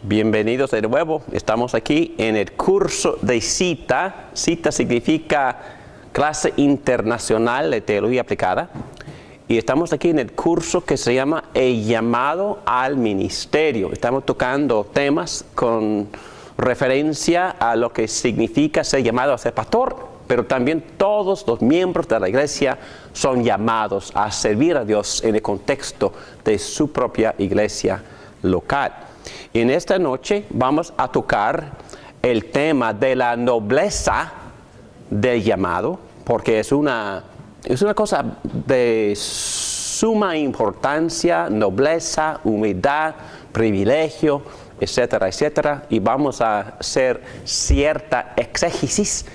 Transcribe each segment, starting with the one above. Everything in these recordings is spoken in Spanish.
Bienvenidos de nuevo. Estamos aquí en el curso de CITA. CITA significa Clase Internacional de Teología Aplicada. Y estamos aquí en el curso que se llama El llamado al ministerio. Estamos tocando temas con referencia a lo que significa ser llamado a ser pastor, pero también todos los miembros de la iglesia son llamados a servir a Dios en el contexto de su propia iglesia local. Y en esta noche vamos a tocar el tema de la nobleza del llamado, porque es una cosa de suma importancia, nobleza, humildad, privilegio, etcétera, etcétera. Y vamos a hacer cierta exégesis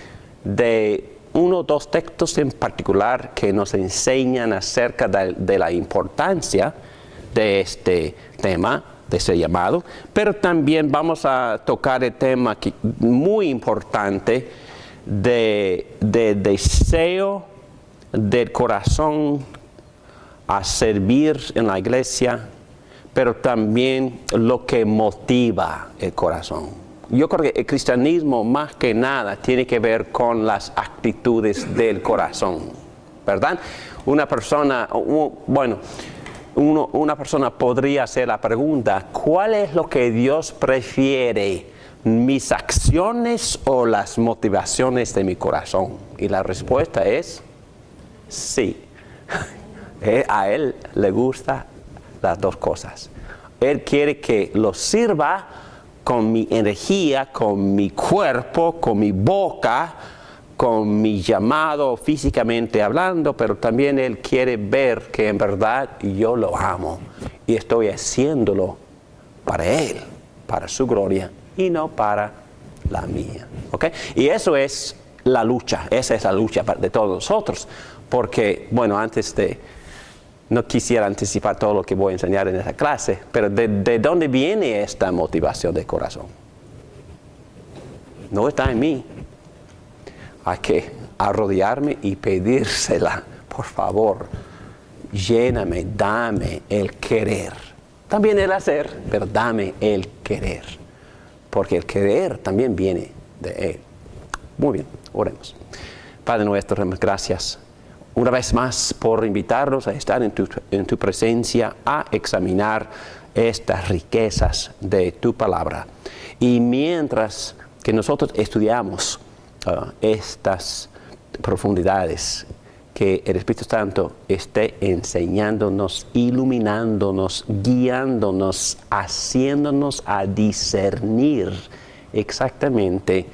de uno o dos textos en particular que nos enseñan acerca de la importancia de este tema, de ese llamado, pero también vamos a tocar el tema muy importante de deseo del corazón a servir en la iglesia, pero también lo que motiva el corazón. Yo creo que el cristianismo más que nada tiene que ver con las actitudes del corazón, ¿verdad? Una persona podría hacer la pregunta: ¿cuál es lo que Dios prefiere? ¿Mis acciones o las motivaciones de mi corazón? Y la respuesta es sí. A Él le gustan las dos cosas. Él quiere que lo sirva con mi energía, con mi cuerpo, con mi boca, con mi llamado físicamente hablando, pero también Él quiere ver que en verdad yo lo amo y estoy haciéndolo para Él, para su gloria y no para la mía. ¿Okay? Y eso es la lucha, esa es la lucha de todos nosotros, porque, no quisiera anticipar todo lo que voy a enseñar en esa clase, pero ¿de dónde viene esta motivación del corazón? No está en mí. Hay que arrodillarme y pedírsela, por favor, lléname, dame el querer. También el hacer, pero dame el querer, porque el querer también viene de Él. Muy bien, oremos. Padre nuestro, damos gracias una vez más por invitarnos a estar en tu presencia, a examinar estas riquezas de tu palabra. Y mientras que nosotros estudiamos estas profundidades, que el Espíritu Santo esté enseñándonos, iluminándonos, guiándonos, haciéndonos a discernir exactamente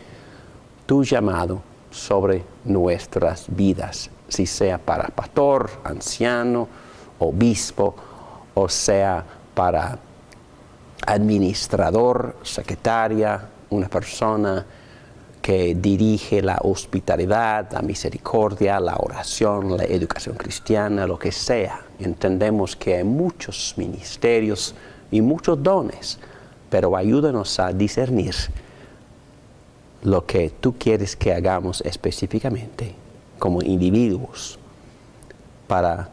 tu llamado sobre nuestras vidas, si sea para pastor, anciano, obispo, o sea para administrador, secretaria, una persona que dirige la hospitalidad, la misericordia, la oración, la educación cristiana, lo que sea. Entendemos que hay muchos ministerios y muchos dones, pero ayúdanos a discernir lo que tú quieres que hagamos específicamente como individuos para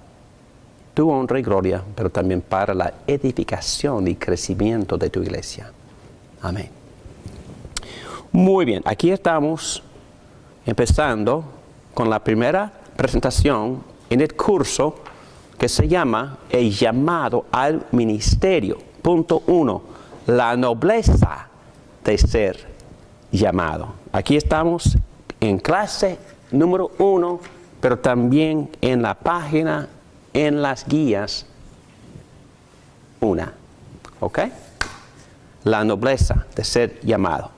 tu honra y gloria, pero también para la edificación y crecimiento de tu iglesia. Amén. Muy bien, aquí estamos empezando con la primera presentación en el curso que se llama El llamado al ministerio. Punto 1, la nobleza de ser llamado. Aquí estamos en clase número 1, pero también en la página, en las guías 1. ¿Ok? La nobleza de ser llamado.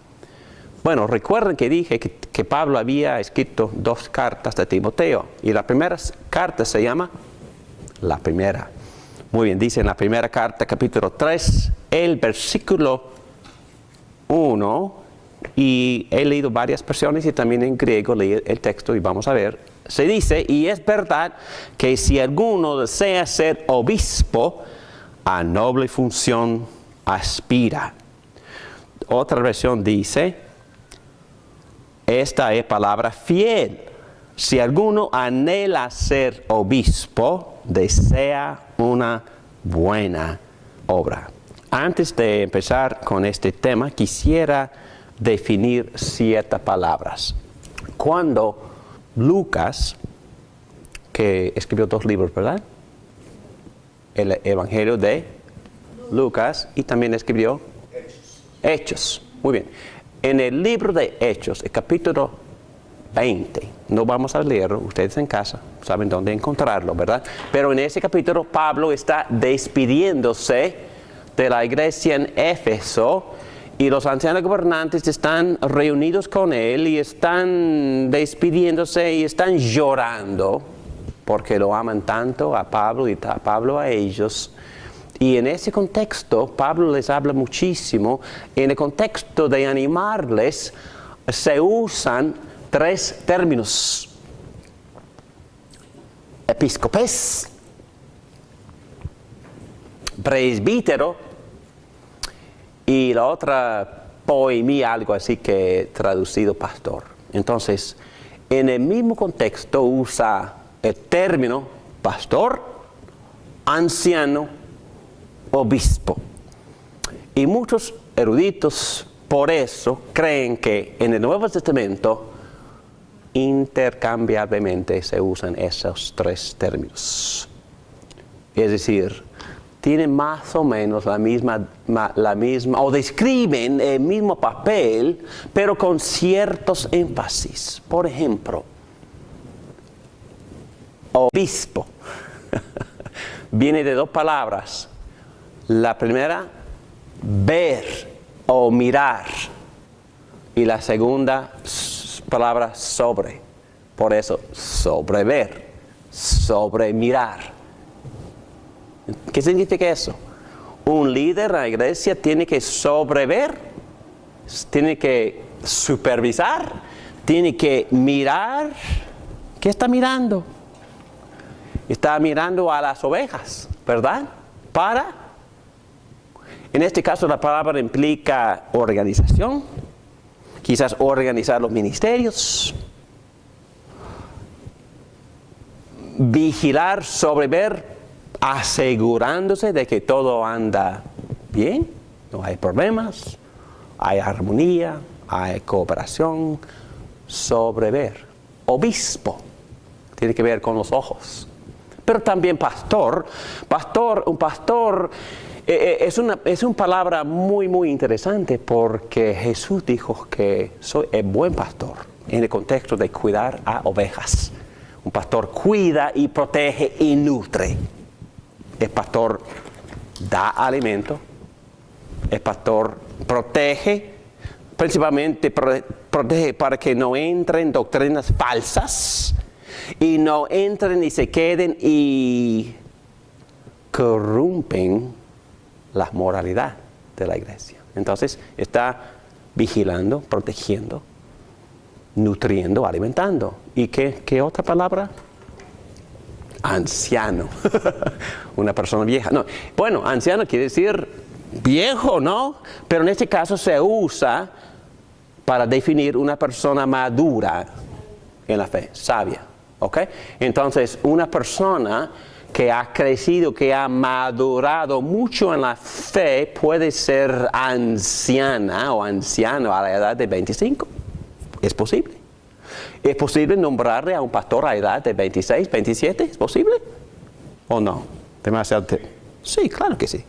Bueno, recuerden que dije que Pablo había escrito 2 cartas de Timoteo, y la primera carta se llama la primera. Muy bien, dice en la primera carta, capítulo 3, el versículo 1, y he leído varias versiones y también en griego leí el texto y vamos a ver. Se dice: y es verdad que si alguno desea ser obispo, a noble función aspira. Otra versión dice, esta es palabra fiel. Si alguno anhela ser obispo, desea una buena obra. Antes de empezar con este tema, quisiera definir ciertas palabras. Cuando Lucas, que escribió 2 libros, ¿verdad? El Evangelio de Lucas y también escribió Hechos. Muy bien. En el libro de Hechos, el capítulo 20, no vamos a leerlo, ustedes en casa saben dónde encontrarlo, ¿verdad? Pero en ese capítulo Pablo está despidiéndose de la iglesia en Éfeso y los ancianos gobernantes están reunidos con él y están despidiéndose y están llorando porque lo aman tanto a Pablo y a Pablo a ellos. Y en ese contexto, Pablo les habla muchísimo. En el contexto de animarles, se usan 3 términos. Episcopés, presbítero, y la otra, poimía, algo así que traducido pastor. Entonces, en el mismo contexto usa el término pastor, anciano, obispo. Y muchos eruditos por eso creen que en el Nuevo Testamento intercambiablemente se usan esos 3 términos. Es decir, tienen más o menos la misma, o describen el mismo papel, pero con ciertos énfasis. Por ejemplo, obispo viene de 2 palabras. La primera, ver o mirar. Y la segunda palabra, sobre. Por eso, sobrever, sobremirar. ¿Qué significa eso? Un líder en la iglesia tiene que sobrever, tiene que supervisar, tiene que mirar. ¿Qué está mirando? Está mirando a las ovejas, ¿verdad? En este caso la palabra implica organización, quizás organizar los ministerios, vigilar, sobrever, asegurándose de que todo anda bien, no hay problemas, hay armonía, hay cooperación, sobrever. Obispo, tiene que ver con los ojos. Pero también pastor, un pastor es una palabra muy, muy interesante porque Jesús dijo que soy el buen pastor en el contexto de cuidar a ovejas. Un pastor cuida y protege y nutre. El pastor da alimento. El pastor protege, principalmente protege para que no entren doctrinas falsas y no entren y se queden y corrompen la moralidad de la iglesia. Entonces está vigilando, protegiendo, nutriendo, alimentando. ¿Y qué otra palabra? Anciano. Una persona vieja. No. Bueno, anciano quiere decir viejo, ¿no? Pero en este caso se usa para definir una persona madura en la fe, sabia. ¿Ok? Entonces, una persona que ha crecido, que ha madurado mucho en la fe, puede ser anciana o anciano a la edad de 25. ¿Es posible? ¿Es posible nombrarle a un pastor a la edad de 26, 27? ¿Es posible? ¿O no? Demasiado. Sí, claro que sí.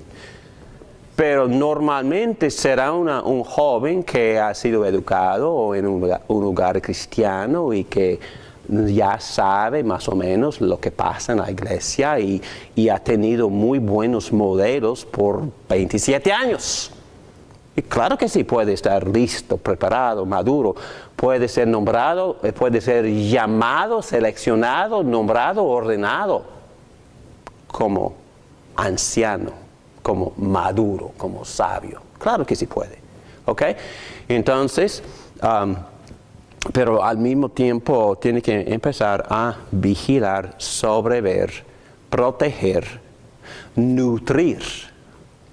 Pero normalmente será un joven que ha sido educado en un lugar cristiano y que ya sabe más o menos lo que pasa en la iglesia y ha tenido muy buenos modelos por 27 años. Y claro que sí, puede estar listo, preparado, maduro. Puede ser nombrado, puede ser llamado, seleccionado, nombrado, ordenado como anciano, como maduro, como sabio. Claro que sí puede. ¿Ok? Entonces, pero al mismo tiempo tiene que empezar a vigilar, sobrever, proteger, nutrir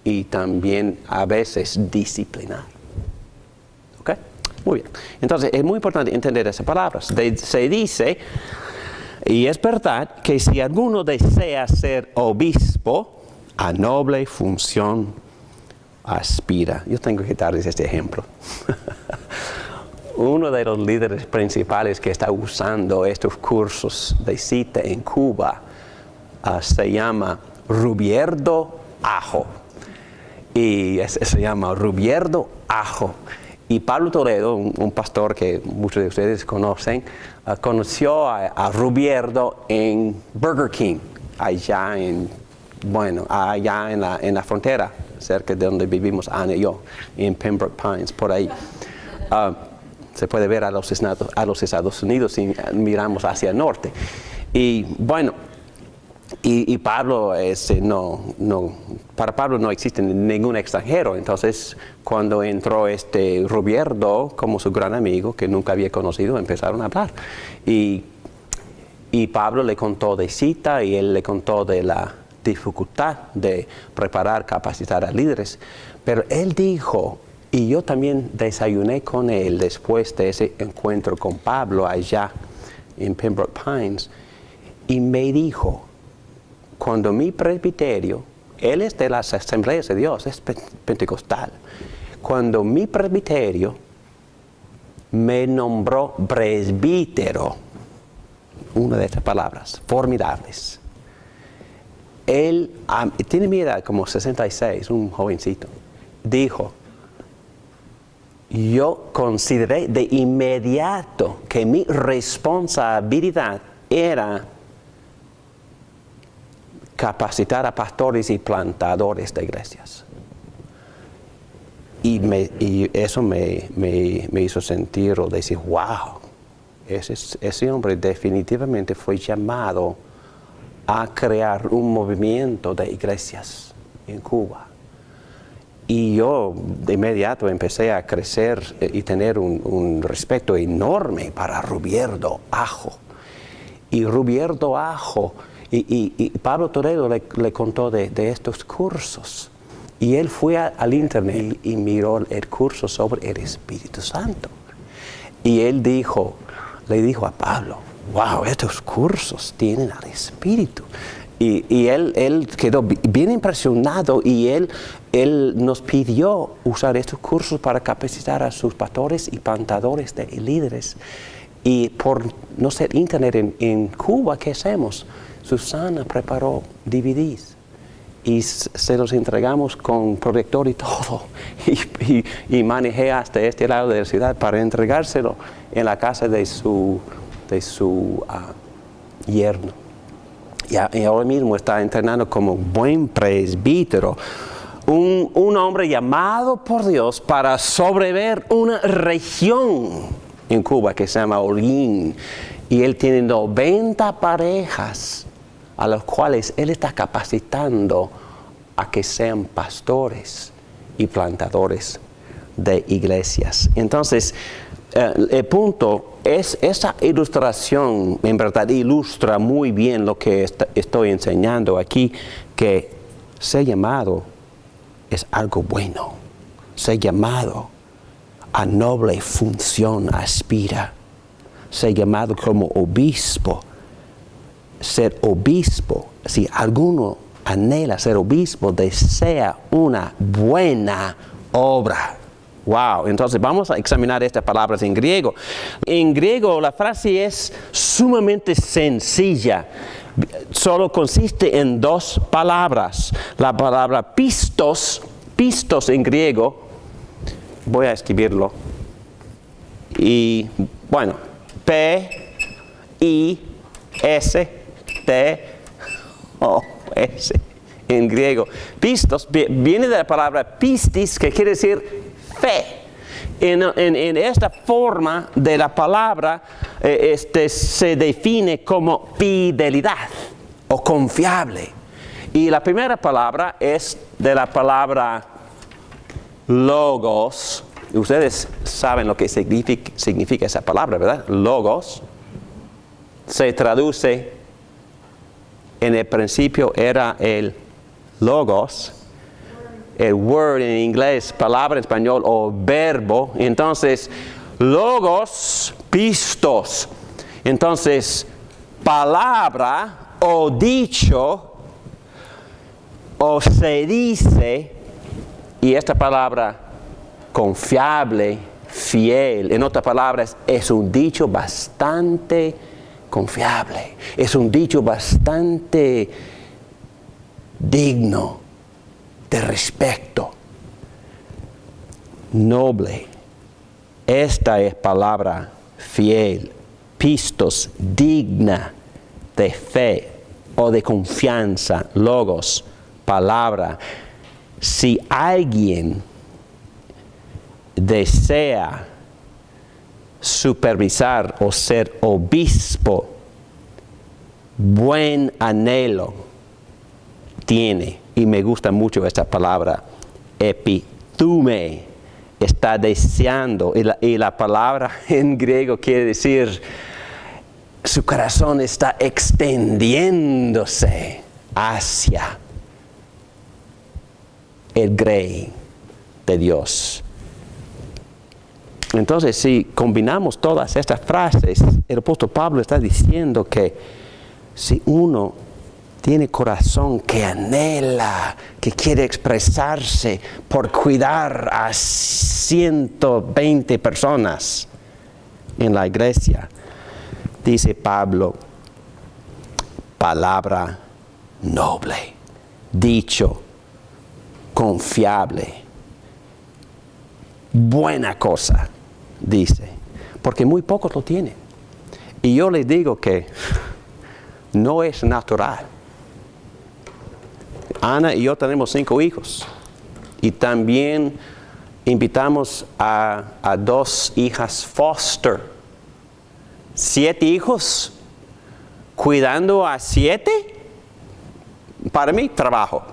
y también a veces disciplinar. Muy bien. Entonces, es muy importante entender esas palabras. Se dice, y es verdad, que si alguno desea ser obispo, a noble función aspira. Yo tengo que darles este ejemplo. Uno de los líderes principales que está usando estos cursos de cita en Cuba se llama Rubierdo Ajo. Y se llama Rubierdo Ajo. Y Pablo Toledo, un pastor que muchos de ustedes conocen, conoció a Rubierdo en Burger King, allá en la frontera, cerca de donde vivimos Ana y yo, en Pembroke Pines, por ahí. Se puede ver a los Estados Unidos si miramos hacia el norte. Y bueno, y Pablo, para Pablo no existe ningún extranjero. Entonces, cuando entró Rubierdo como su gran amigo, que nunca había conocido, empezaron a hablar. Y Pablo le contó de cita y él le contó de la dificultad de preparar, capacitar a líderes. Pero él dijo, y yo también desayuné con él después de ese encuentro con Pablo allá en Pembroke Pines, y me dijo, cuando mi presbiterio, él es de las Asambleas de Dios, es pentecostal, cuando mi presbiterio me nombró presbítero, una de estas palabras formidables, él tiene mi edad, como 66, un jovencito, dijo, yo consideré de inmediato que mi responsabilidad era capacitar a pastores y plantadores de iglesias. Y eso me hizo sentir o decir, wow, ese hombre definitivamente fue llamado a crear un movimiento de iglesias en Cuba. Y yo de inmediato empecé a crecer y tener un respeto enorme para Rubierdo Ajo. Y Rubierdo Ajo, y Pablo Toledo le contó de estos cursos. Y él fue al internet y miró el curso sobre el Espíritu Santo. Y él le dijo a Pablo, wow, estos cursos tienen al Espíritu. Y él quedó bien impresionado y él nos pidió usar estos cursos para capacitar a sus pastores y plantadores de líderes. Y por no ser internet en Cuba, ¿qué hacemos? Susana preparó DVDs y se los entregamos con proyector y todo. Y manejé hasta este lado de la ciudad para entregárselo en la casa de su yerno. Y ahora mismo está entrenando como buen presbítero, un hombre llamado por Dios para sobrever una región en Cuba que se llama Holguín. Y él tiene 90 parejas a las cuales él está capacitando a que sean pastores y plantadores de iglesias. Entonces, el punto es, esa ilustración en verdad ilustra muy bien lo que estoy enseñando aquí, que ser llamado es algo bueno. Ser llamado a noble función aspira. Ser llamado como obispo. Ser obispo, si alguno anhela ser obispo, desea una buena obra. Wow, entonces vamos a examinar estas palabras en griego. En griego la frase es sumamente sencilla. Solo consiste en dos palabras. La palabra pistos en griego, voy a escribirlo. Y bueno, P-I-S-T-O-S en griego. Pistos viene de la palabra pistis, que quiere decir fe. En esta forma de la palabra se define como fidelidad o confiable. Y la primera palabra es de la palabra logos. Ustedes saben lo que significa esa palabra, ¿verdad? Logos. Se traduce, en el principio era el logos, el word en inglés, palabra en español o verbo. Entonces, logos, pistos. Entonces, palabra o dicho o se dice, y esta palabra confiable, fiel, en otras palabras, es un dicho bastante confiable, es un dicho bastante digno de respeto, noble. Esta es palabra fiel, pistos, digna de fe o de confianza, logos, palabra. Si alguien desea supervisar o ser obispo, buen anhelo tiene, y me gusta mucho esta palabra, epithume, está deseando, y la palabra en griego quiere decir, su corazón está extendiéndose hacia el grey de Dios. Entonces, si combinamos todas estas frases, el apóstol Pablo está diciendo que si uno tiene corazón que anhela, que quiere expresarse por cuidar a 120 personas en la iglesia, dice Pablo, palabra noble, dicho confiable, buena cosa, dice, porque muy pocos lo tienen. Y yo les digo que no es natural. Ana y yo tenemos 5 hijos y también invitamos a 2 hijas foster. 7 hijos, cuidando a 7, para mí, trabajo.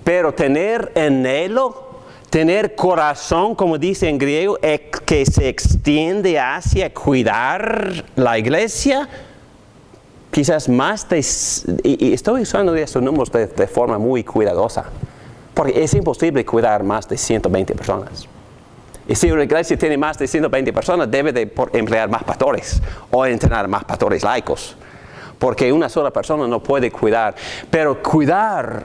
Pero tener anhelo, tener corazón, como dice en griego, que se extiende hacia cuidar la iglesia, quizás más y estoy usando estos números de forma muy cuidadosa, porque es imposible cuidar más de 120 personas. Y si una iglesia tiene más de 120 personas, debe de emplear más pastores o entrenar más pastores laicos, porque una sola persona no puede cuidar. Pero cuidar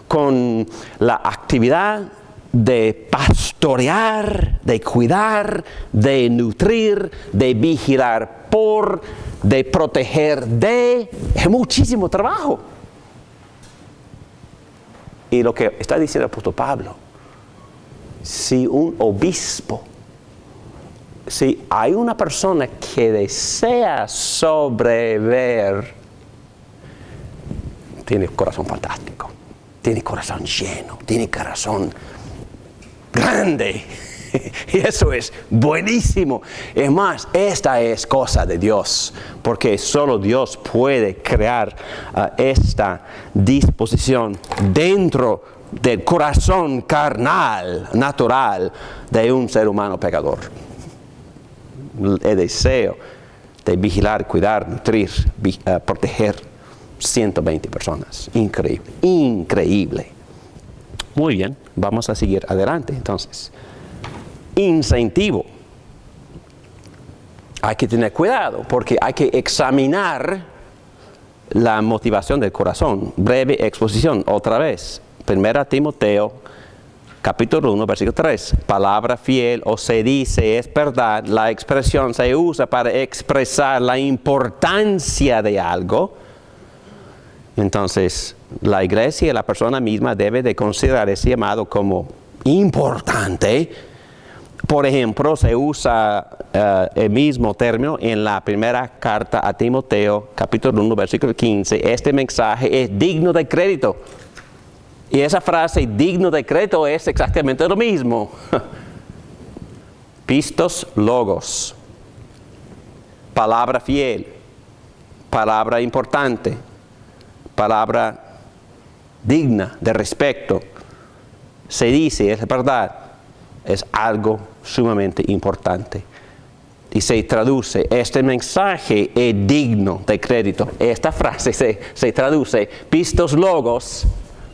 con la actividad de pastorear, de cuidar, de nutrir, de vigilar de proteger es muchísimo trabajo. Y lo que está diciendo el apóstol Pablo, si un obispo, si hay una persona que desea sobrever, tiene corazón fantástico, tiene corazón lleno, tiene corazón grande. Y eso es buenísimo. Es más, esta es cosa de Dios, porque solo Dios puede crear esta disposición dentro del corazón carnal, natural, de un ser humano pecador. El deseo de vigilar, cuidar, nutrir, proteger 120 personas. Increíble, increíble. Muy bien, vamos a seguir adelante entonces. Incentivo. Hay que tener cuidado porque hay que examinar la motivación del corazón. Breve exposición, otra vez. 1 Timoteo, capítulo 1, versículo 3. Palabra fiel o se dice es verdad. La expresión se usa para expresar la importancia de algo. Entonces, la iglesia y la persona misma debe de considerar ese llamado como importante. Por ejemplo, se usa el mismo término en la primera carta a Timoteo, capítulo 1, versículo 15. Este mensaje es digno de crédito. Y esa frase, digno de crédito, es exactamente lo mismo. Pistos, logos. Palabra fiel. Palabra importante. Palabra digna de respeto. Se dice, es verdad. Es algo sumamente importante. Y se traduce, este mensaje es digno de crédito. Esta frase se traduce, pistos logos,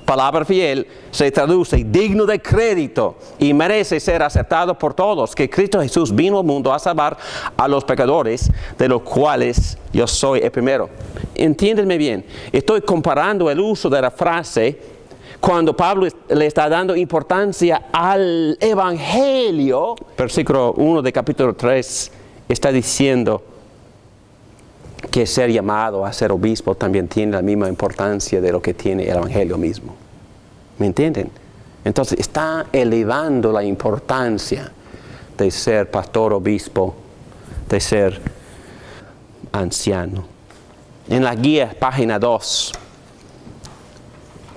palabra fiel se traduce digno de crédito y merece ser aceptado por todos, que Cristo Jesús vino al mundo a salvar a los pecadores, de los cuales yo soy el primero. Entiéndanme bien, estoy comparando el uso de la frase cuando Pablo le está dando importancia al Evangelio. Versículo 1 de capítulo 3 está diciendo que ser llamado a ser obispo también tiene la misma importancia de lo que tiene el Evangelio mismo. ¿Me entienden? Entonces está elevando la importancia de ser pastor, obispo, de ser anciano. En la guía, página 2,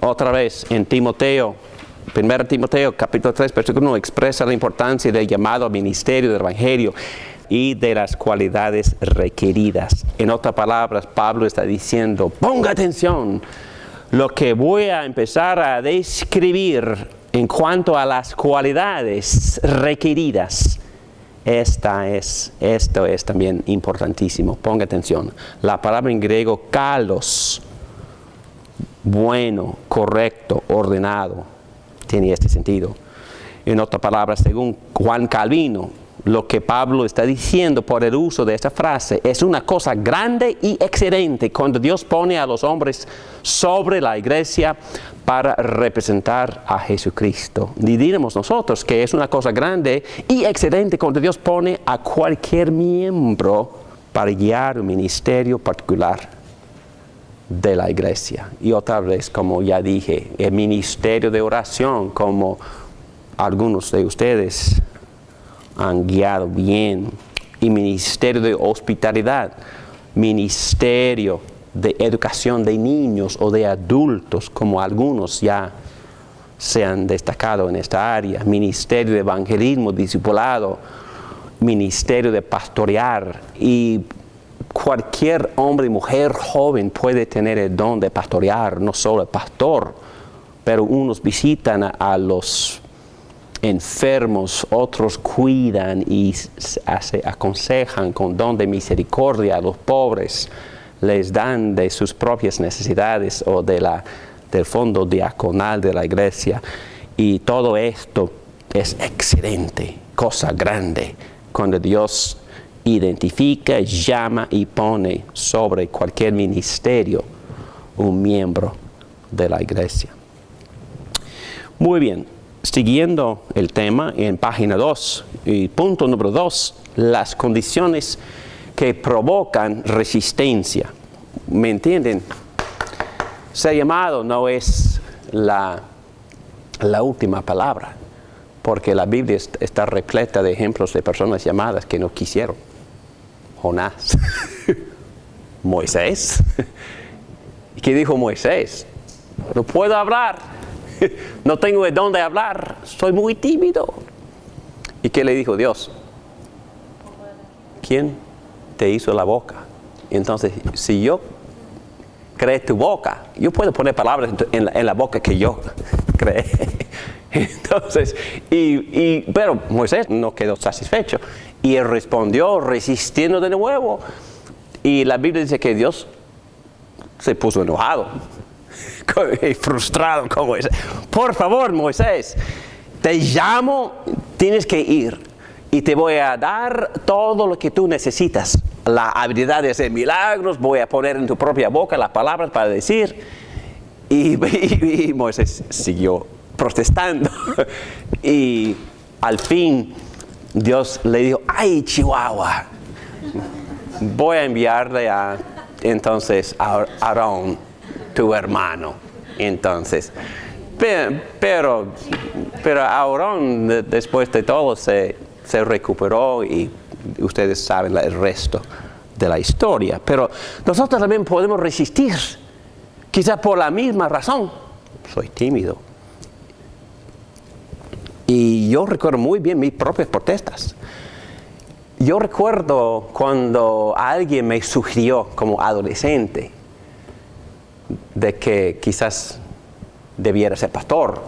otra vez en Timoteo, 1 Timoteo, capítulo 3, versículo 1, expresa la importancia del llamado al ministerio del Evangelio y de las cualidades requeridas. En otras palabras, Pablo está diciendo, ponga atención, lo que voy a empezar a describir en cuanto a las cualidades requeridas. Esto es también importantísimo, ponga atención. La palabra en griego, kalos, bueno, correcto, ordenado, tiene este sentido. En otras palabras, según Juan Calvino, lo que Pablo está diciendo por el uso de esta frase es una cosa grande y excelente cuando Dios pone a los hombres sobre la iglesia para representar a Jesucristo. Y diremos nosotros que es una cosa grande y excelente cuando Dios pone a cualquier miembro para guiar un ministerio particular de la iglesia. Y otra vez, como ya dije, el ministerio de oración, como algunos de ustedes han guiado bien, y ministerio de hospitalidad, ministerio de educación de niños o de adultos, como algunos ya se han destacado en esta área, ministerio de evangelismo, discipulado, ministerio de pastorear, y cualquier hombre y mujer joven puede tener el don de pastorear, no solo el pastor, pero unos visitan a los enfermos, otros cuidan y aconsejan con don de misericordia a los pobres, les dan de sus propias necesidades o del fondo diaconal de la iglesia. Y todo esto es excelente, cosa grande, cuando Dios identifica, llama y pone sobre cualquier ministerio un miembro de la iglesia. Muy bien, siguiendo el tema en página 2, y punto número 2, las condiciones que provocan resistencia. ¿Me entienden? Ser llamado no es la última palabra, porque la Biblia está repleta de ejemplos de personas llamadas que no quisieron. Jonás, Moisés. ¿Y qué dijo Moisés? No puedo hablar, no tengo de dónde hablar, soy muy tímido. ¿Y qué le dijo Dios? ¿Quién te hizo la boca? Entonces, si yo creé tu boca, yo puedo poner palabras en la boca que yo creé. Entonces, pero Moisés no quedó satisfecho y él respondió resistiendo de nuevo. Y la Biblia dice que Dios se puso enojado y frustrado con Moisés. Por favor, Moisés, te llamo, tienes que ir y te voy a dar todo lo que tú necesitas. La habilidad de hacer milagros, voy a poner en tu propia boca las palabras para decir. Y Moisés siguió protestando. Y al fin Dios le dijo, ¡ay, Chihuahua! Voy a enviarle entonces a Aarón, tu hermano. Entonces, pero Aarón después de todo se recuperó y ustedes saben el resto de la historia. Pero nosotros también podemos resistir, quizás por la misma razón. Soy tímido. Y yo recuerdo muy bien mis propias protestas. Yo recuerdo cuando alguien me sugirió como adolescente de que quizás debiera ser pastor.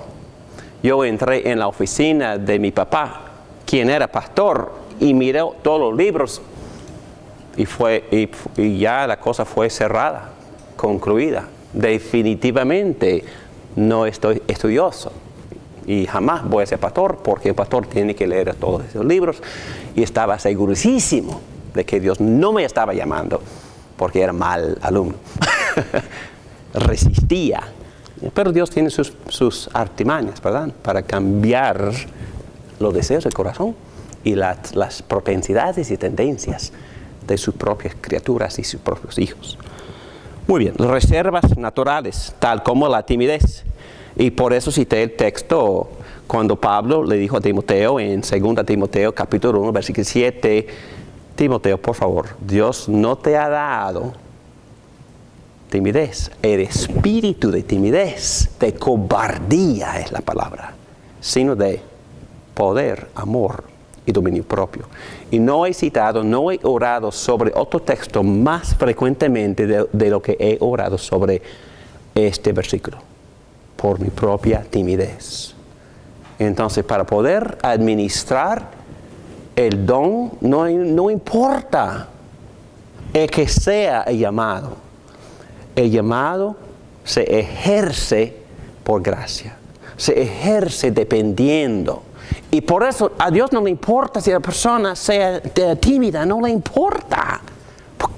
Yo entré en la oficina de mi papá, quien era pastor, y miré todos los libros y ya la cosa fue cerrada, concluida. Definitivamente no estoy estudioso y jamás voy a ser pastor, porque el pastor tiene que leer todos esos libros, y estaba segurísimo de que Dios no me estaba llamando porque era mal alumno. Resistía. Pero Dios tiene sus artimañas, ¿verdad?, para cambiar los deseos del corazón y las propensidades y tendencias de sus propias criaturas y sus propios hijos. Muy bien, reservas naturales, tal como la timidez. Y por eso cité el texto cuando Pablo le dijo a Timoteo en 2 Timoteo capítulo 1, versículo 7, Timoteo, por favor, Dios no te ha dado timidez, el espíritu de timidez, de cobardía es la palabra, sino de poder, amor y dominio propio. Y no he orado sobre otro texto más frecuentemente de lo que he orado sobre este versículo, por mi propia timidez. Entonces, para poder administrar el don, no importa el que sea el llamado. El llamado se ejerce por gracia, se ejerce dependiendo. Y por eso a Dios no le importa si la persona sea tímida, no le importa.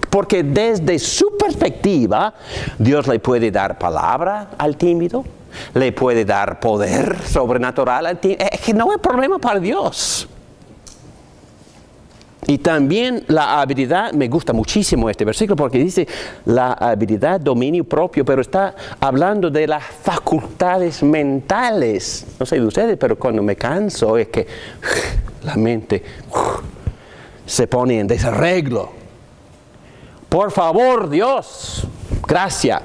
Porque desde su perspectiva, Dios le puede dar palabra al tímido, le puede dar poder sobrenatural al tímido. Es que no hay problema para Dios. Y también la habilidad, me gusta muchísimo este versículo porque dice la habilidad, dominio propio, pero está hablando de las facultades mentales. No sé de ustedes, pero cuando me canso es que la mente se pone en desarreglo. Por favor, Dios, gracias,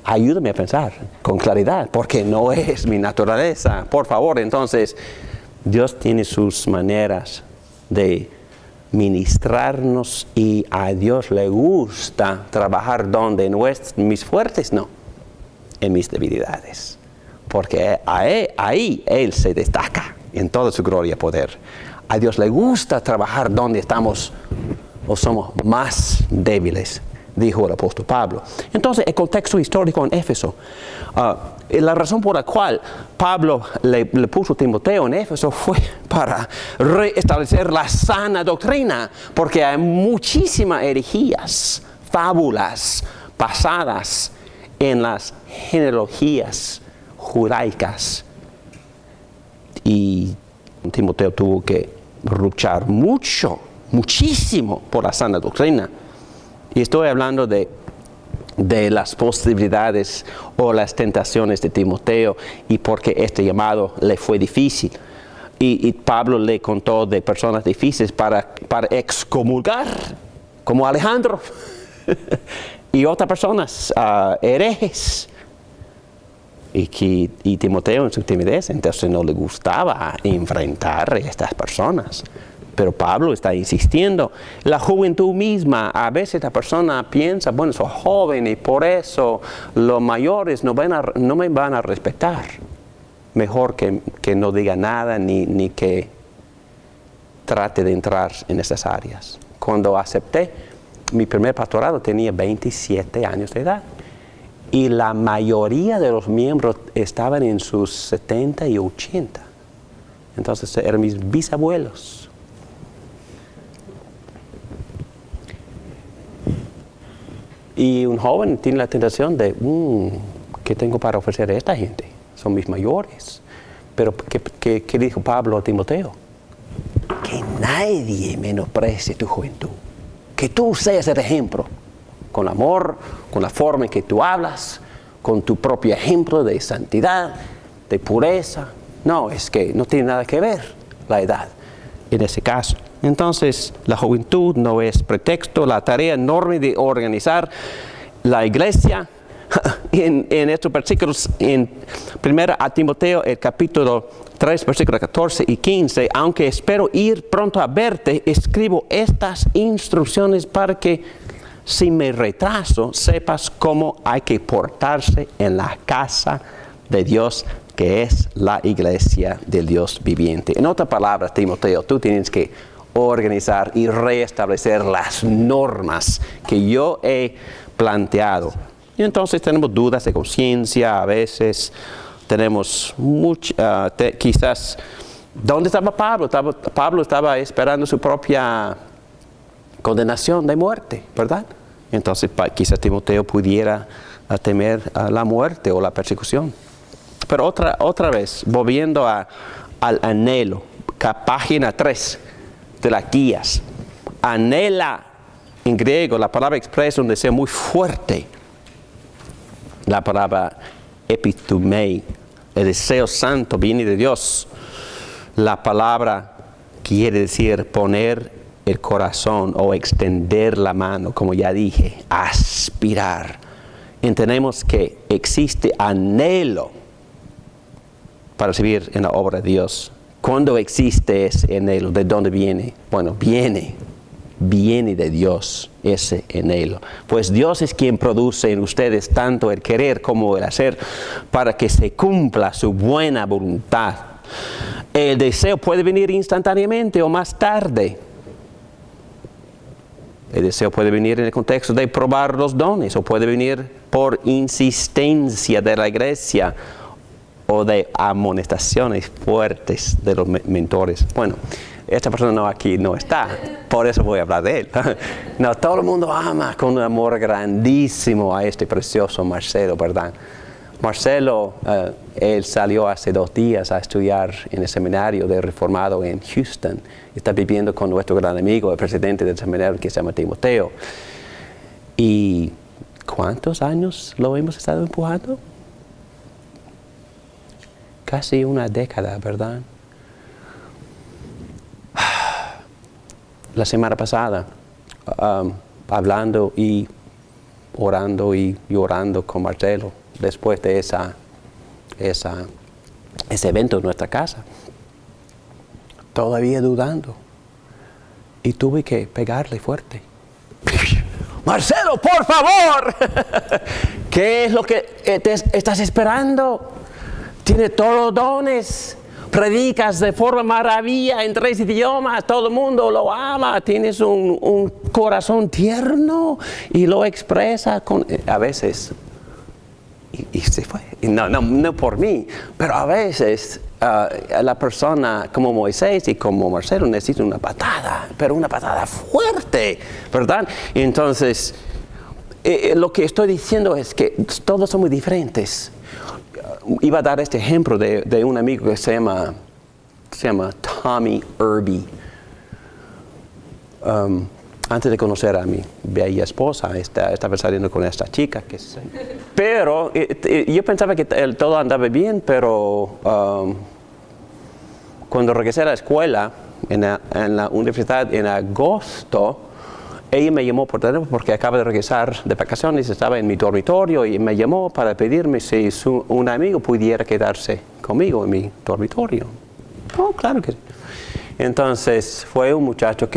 ayúdame a pensar con claridad, porque no es mi naturaleza. Por favor, entonces, Dios tiene sus maneras de ministrarnos, y a Dios le gusta trabajar donde no es mis fuertes, no, en mis debilidades, porque ahí Él se destaca en toda su gloria y poder. A Dios le gusta trabajar donde estamos o somos más débiles, dijo el apóstol Pablo. Entonces, el contexto histórico en Éfeso, la razón por la cual Pablo le puso a Timoteo en Éfeso fue para restablecer la sana doctrina, porque hay muchísimas herejías, fábulas basadas en las genealogías judaicas. Y Timoteo tuvo que luchar muchísimo por la sana doctrina. Y estoy hablando de las posibilidades o las tentaciones de Timoteo, y porque este llamado le fue difícil. Y Pablo le contó de personas difíciles para excomulgar, como Alejandro, y otras personas, herejes. Y Timoteo en su timidez, entonces no le gustaba enfrentar a estas personas. Pero Pablo está insistiendo. La juventud misma, a veces la persona piensa, bueno, soy joven y por eso los mayores no me van a respetar. Mejor que no diga nada ni que trate de entrar en esas áreas. Cuando acepté mi primer pastorado tenía 27 años de edad. Y la mayoría de los miembros estaban en sus 70 y 80. Entonces eran mis bisabuelos. Y un joven tiene la tentación de, ¿qué tengo para ofrecer a esta gente? Son mis mayores. Pero, ¿qué dijo Pablo a Timoteo? Que nadie menosprecie tu juventud. Que tú seas el ejemplo. Con amor, con la forma en que tú hablas, con tu propio ejemplo de santidad, de pureza. No, es que no tiene nada que ver la edad en ese caso. Entonces, la juventud no es pretexto. La tarea enorme de organizar la iglesia en estos versículos, en 1 Timoteo, el capítulo 3, versículos 14 y 15, aunque espero ir pronto a verte, escribo estas instrucciones para que, si me retraso, sepas cómo hay que portarse en la casa de Dios, que es la iglesia del Dios viviente. En otras palabras, Timoteo, tú tienes que organizar y restablecer las normas que yo he planteado Y entonces tenemos dudas de conciencia, a veces tenemos quizás, ¿dónde estaba Pablo? Pablo estaba esperando su propia condenación de muerte, ¿verdad? Entonces quizás Timoteo pudiera temer la muerte o la persecución. Pero otra vez, volviendo al anhelo, página 3 de las guías. Anhela, en griego, la palabra expresa un deseo muy fuerte. La palabra epitumei, el deseo santo, viene de Dios. La palabra quiere decir poner el corazón o extender la mano, como ya dije, aspirar. Entendemos que existe anhelo para recibir en la obra de Dios. ¿Cuándo existe ese anhelo? ¿De dónde viene? Bueno, viene de Dios ese anhelo. Pues Dios es quien produce en ustedes tanto el querer como el hacer para que se cumpla su buena voluntad. El deseo puede venir instantáneamente o más tarde. El deseo puede venir en el contexto de probar los dones o puede venir por insistencia de la iglesia o de amonestaciones fuertes de los mentores. Bueno, esta persona aquí no está, por eso voy a hablar de él. No, todo el mundo ama con un amor grandísimo a este precioso Marcelo, ¿verdad? Marcelo, él salió hace 2 días a estudiar en el seminario de Reformado en Houston. Está viviendo con nuestro gran amigo, el presidente del seminario que se llama Timoteo. ¿Y cuántos años lo hemos estado empujando? Casi una década, ¿verdad? La semana pasada, hablando y orando y llorando con Marcelo, después de ese evento en nuestra casa, todavía dudando, y tuve que pegarle fuerte. Marcelo, por favor, ¿qué es lo que estás esperando? Tiene todos los dones, predicas de forma maravilla en 3 idiomas, todo el mundo lo ama, tienes un corazón tierno y lo expresa a veces. Y se fue. No por mí, pero a veces la persona como Moisés y como Marcelo necesita una patada, pero una patada fuerte, ¿verdad? Entonces, lo que estoy diciendo es que todos somos diferentes. Iba a dar este ejemplo de un amigo que se llama Tommy Irby. Antes de conocer a mi bella esposa, estaba saliendo con esta chica. Pero yo pensaba que todo andaba bien, pero cuando regresé a la escuela, en la universidad en agosto, ella me llamó por teléfono porque acaba de regresar de vacaciones, estaba en mi dormitorio y me llamó para pedirme si un amigo pudiera quedarse conmigo en mi dormitorio. Oh, claro que sí. Entonces fue un muchacho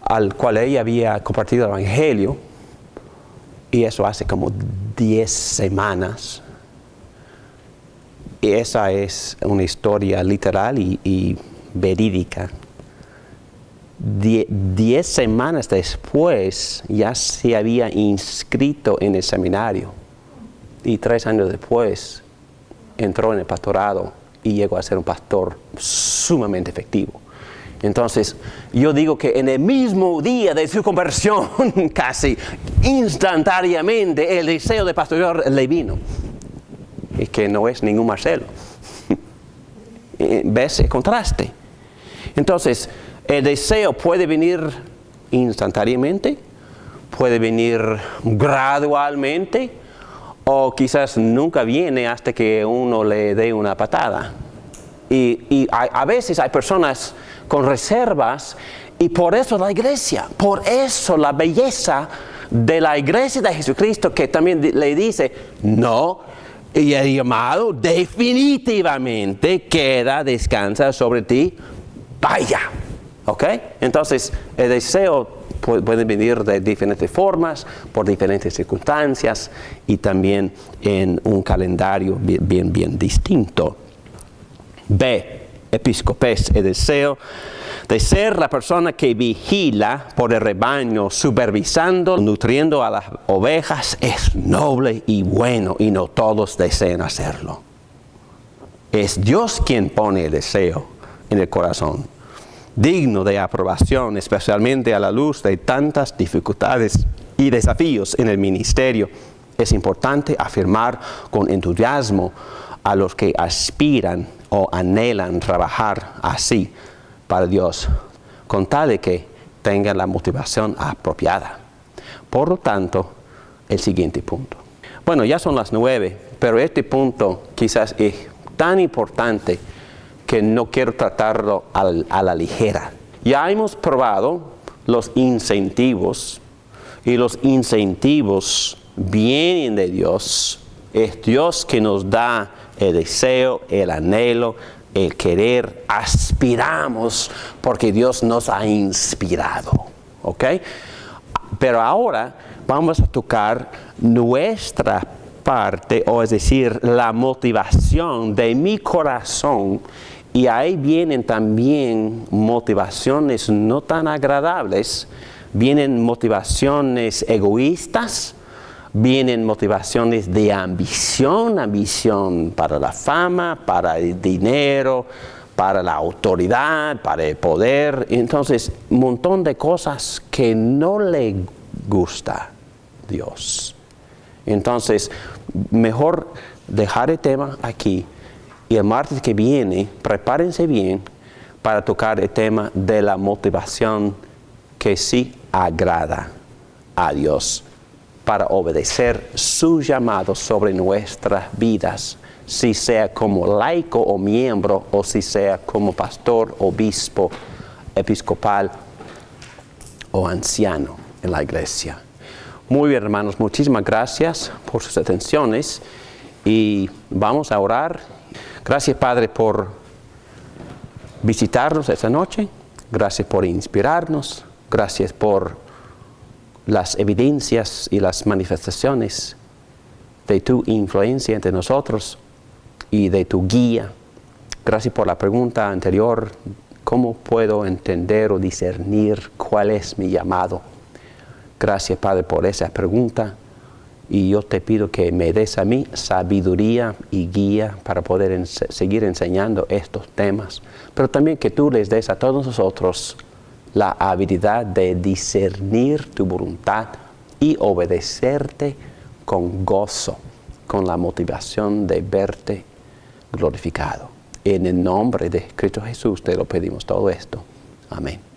al cual ella había compartido el Evangelio, y eso hace como 10 semanas. Y esa es una historia literal y verídica. 10 semanas después ya se había inscrito en el seminario, y 3 años después entró en el pastorado y llegó a ser un pastor sumamente efectivo. Entonces, yo digo que en el mismo día de su conversión, casi instantáneamente, el deseo de pastorear le vino. Y que no es ningún Marcelo. ¿Ves el contraste? Entonces, el deseo puede venir instantáneamente, puede venir gradualmente, o quizás nunca viene hasta que uno le dé una patada. Y a veces hay personas con reservas, y por eso la iglesia, por eso la belleza de la iglesia de Jesucristo, que también le dice, no, y el llamado definitivamente descansa sobre ti, vaya. ¿Ok? Entonces, el deseo puede venir de diferentes formas, por diferentes circunstancias, y también en un calendario bien distinto. B. episcopés, el deseo de ser la persona que vigila por el rebaño, supervisando, nutriendo a las ovejas, es noble y bueno, y no todos desean hacerlo. Es Dios quien pone el deseo en el corazón, digno de aprobación, especialmente a la luz de tantas dificultades y desafíos en el ministerio. Es importante afirmar con entusiasmo a los que aspiran o anhelan trabajar así para Dios, con tal de que tengan la motivación apropiada. Por lo tanto, el siguiente punto. Bueno, ya son las 9, pero este punto quizás es tan importante que no quiero tratarlo a la ligera. Ya hemos probado los incentivos, y los incentivos vienen de Dios. Es Dios que nos da el deseo, el anhelo, el querer. Aspiramos porque Dios nos ha inspirado. ¿Ok? Pero ahora vamos a tocar nuestra parte, o es decir, la motivación de mi corazón. Y ahí vienen también motivaciones no tan agradables. Vienen motivaciones egoístas, vienen motivaciones de ambición para la fama, para el dinero, para la autoridad, para el poder. Entonces, un montón de cosas que no le gusta a Dios. Entonces, mejor dejar el tema aquí, y el martes que viene, prepárense bien para tocar el tema de la motivación que sí agrada a Dios, para obedecer su llamado sobre nuestras vidas, si sea como laico o miembro, o si sea como pastor, obispo, episcopal o anciano en la iglesia. Muy bien, hermanos, muchísimas gracias por sus atenciones y vamos a orar. Gracias, Padre, por visitarnos esta noche. Gracias por inspirarnos. Gracias por las evidencias y las manifestaciones de tu influencia entre nosotros y de tu guía. Gracias por la pregunta anterior. ¿Cómo puedo entender o discernir cuál es mi llamado? Gracias, Padre, por esa pregunta. Y yo te pido que me des a mí sabiduría y guía para poder seguir enseñando estos temas. Pero también que tú les des a todos nosotros la habilidad de discernir tu voluntad y obedecerte con gozo, con la motivación de verte glorificado. En el nombre de Cristo Jesús te lo pedimos todo esto. Amén.